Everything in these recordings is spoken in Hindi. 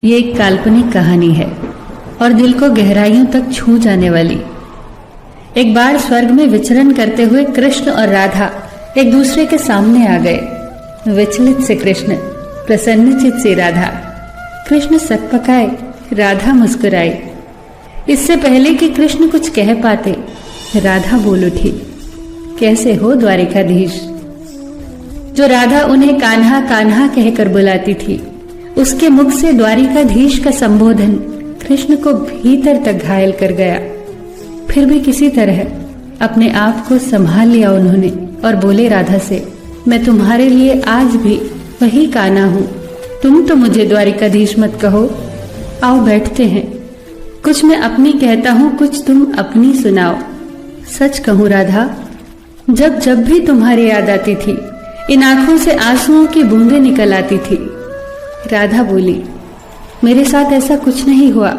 ये एक काल्पनिक कहानी है और दिल को गहराइयों तक छू जाने वाली। एक बार स्वर्ग में विचरण करते हुए कृष्ण और राधा एक दूसरे के सामने आ गए। विचलित से कृष्ण, प्रसन्नचित से राधा। कृष्ण सकपकाए, राधा मुस्कुराई। इससे पहले कि कृष्ण कुछ कह पाते, राधा बोल उठी, कैसे हो द्वारिकाधीश। जो राधा उन्हें कान्हा कान्हा कहकर बुलाती थी, उसके मुख से द्वारिकाधीश का संबोधन कृष्ण को भीतर तक घायल कर गया। फिर भी किसी तरह अपने आप को संभाल लिया उन्होंने और बोले राधा से, मैं तुम्हारे लिए आज भी वही कान्हा हूं। तुम तो मुझे द्वारिकाधीश मत कहो। आओ बैठते हैं। कुछ मैं अपनी कहता हूं, कुछ तुम अपनी सुनाओ। सच कहूं राधा, जब जब भी तुम्हारी याद आती थी, इन आंखों से आंसुओं की बूंदें निकल आती थी। राधा बोली, मेरे साथ ऐसा कुछ नहीं हुआ।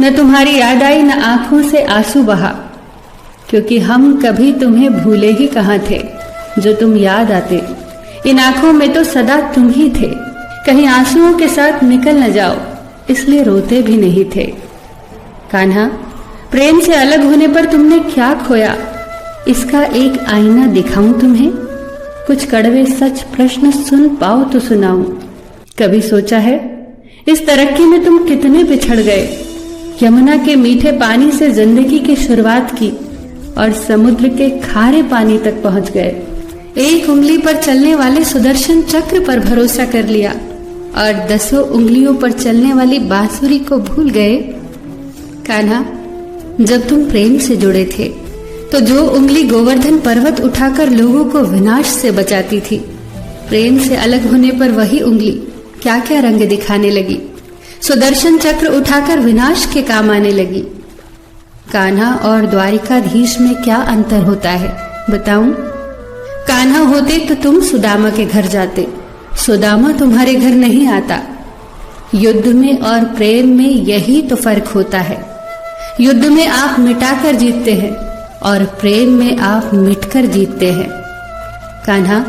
न तुम्हारी याद आई, न आंखों से आंसू बहा, क्योंकि हम कभी तुम्हें भूले ही कहाँ थे। जो तुम याद आते, इन आंखों में तो सदा तुम ही थे। कहीं आंसुओं के साथ निकल न जाओ, इसलिए रोते भी नहीं थे। कान्हा, प्रेम से अलग होने पर तुमने क्या खोया, इसका एक आईना दिखाऊं तुम्हें। कुछ कड़वे सच प्रश्न सुन पाओ तो सुनाऊं। कभी सोचा है इस तरक्की में तुम कितने पिछड़ गए। यमुना के मीठे पानी से जिंदगी की शुरुआत की और समुद्र के खारे पानी तक पहुंच गए। एक उंगली पर चलने वाले सुदर्शन चक्र पर भरोसा कर लिया और 10 उंगलियों पर चलने वाली बांसुरी को भूल गए। कान्हा, जब तुम प्रेम से जुड़े थे तो जो उंगली गोवर्धन पर्वत उठाकर लोगों को विनाश से बचाती थी, प्रेम से अलग होने पर वही उंगली क्या क्या रंग दिखाने लगी। सुदर्शन चक्र उठाकर विनाश के काम आने लगी। कान्हा और द्वारिकाधीश में क्या अंतर होता है बताऊं? कान्हा होते तो तुम सुदामा के घर जाते, सुदामा तुम्हारे घर नहीं आता। युद्ध में और प्रेम में यही तो फर्क होता है। युद्ध में आप मिटाकर जीतते हैं और प्रेम में आप मिटकर जीतते हैं। कान्हा,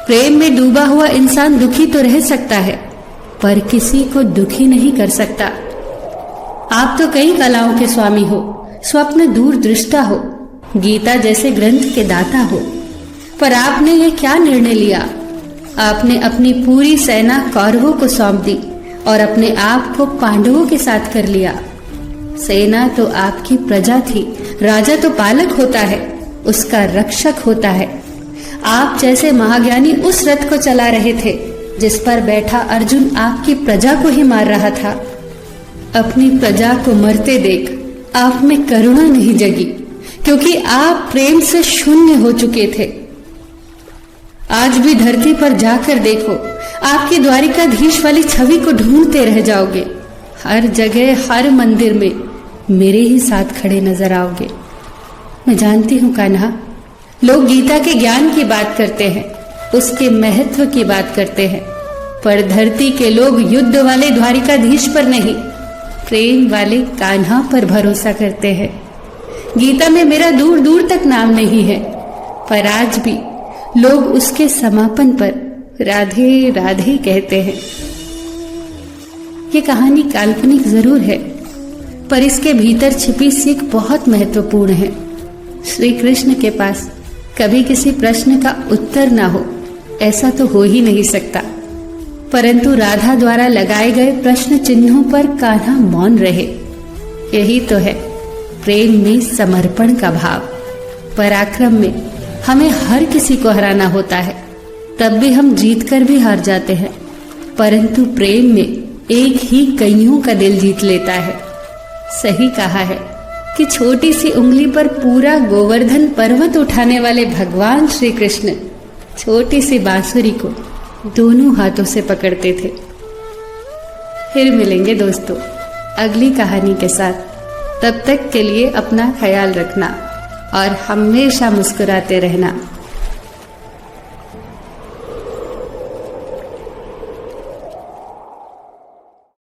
प्रेम में डूबा हुआ इंसान दुखी तो रह सकता है, पर किसी को दुखी नहीं कर सकता। आप तो कई कलाओं के स्वामी हो, स्वप्न दूरदृष्टा हो, गीता जैसे ग्रंथ के दाता हो, पर आपने ये क्या निर्णय लिया? आपने अपनी पूरी सेना कौरवों को सौंप दी और अपने आप को पांडवों के साथ कर लिया। सेना तो आपकी प्रजा थी, राजा तो पालक होता है, उसका रक्षक होता है। आप जैसे महाज्ञानी उस रथ को चला रहे थे जिस पर बैठा अर्जुन आपकी प्रजा को ही मार रहा था। अपनी प्रजा को मरते देख आप में करुणा नहीं जगी, क्योंकि आप प्रेम से शून्य हो चुके थे। आज भी धरती पर जाकर देखो, आपकी द्वारिकाधीश वाली छवि को ढूंढते रह जाओगे। हर जगह, हर मंदिर में मेरे ही साथ खड़े नजर आओगे। मैं जानती हूं कान्हा, लोग गीता के ज्ञान की बात करते हैं, उसके महत्व की बात करते हैं, पर धरती के लोग युद्ध वाले द्वारिकाधीश पर नहीं, प्रेम वाले कान्हा पर भरोसा करते हैं। गीता में मेरा दूर दूर तक नाम नहीं है, पर आज भी लोग उसके समापन पर राधे राधे कहते हैं। ये कहानी काल्पनिक जरूर है, पर इसके भीतर छिपी सीख बहुत महत्वपूर्ण है। श्री कृष्ण के पास कभी किसी प्रश्न का उत्तर ना हो, ऐसा तो हो ही नहीं सकता, परंतु राधा द्वारा लगाए गए प्रश्न चिन्हों पर कान्हा मौन रहे। यही तो है प्रेम में समर्पण का भाव। पराक्रम में हमें हर किसी को हराना होता है, तब भी हम जीत कर भी हार जाते हैं, परंतु प्रेम में एक ही कईयों का दिल जीत लेता है। सही कहा है कि छोटी सी उंगली पर पूरा गोवर्धन पर्वत उठाने वाले भगवान श्री कृष्ण छोटी सी बांसुरी को दोनों हाथों से पकड़ते थे। फिर मिलेंगे दोस्तों अगली कहानी के साथ। तब तक के लिए अपना ख्याल रखना और हमेशा मुस्कुराते रहना।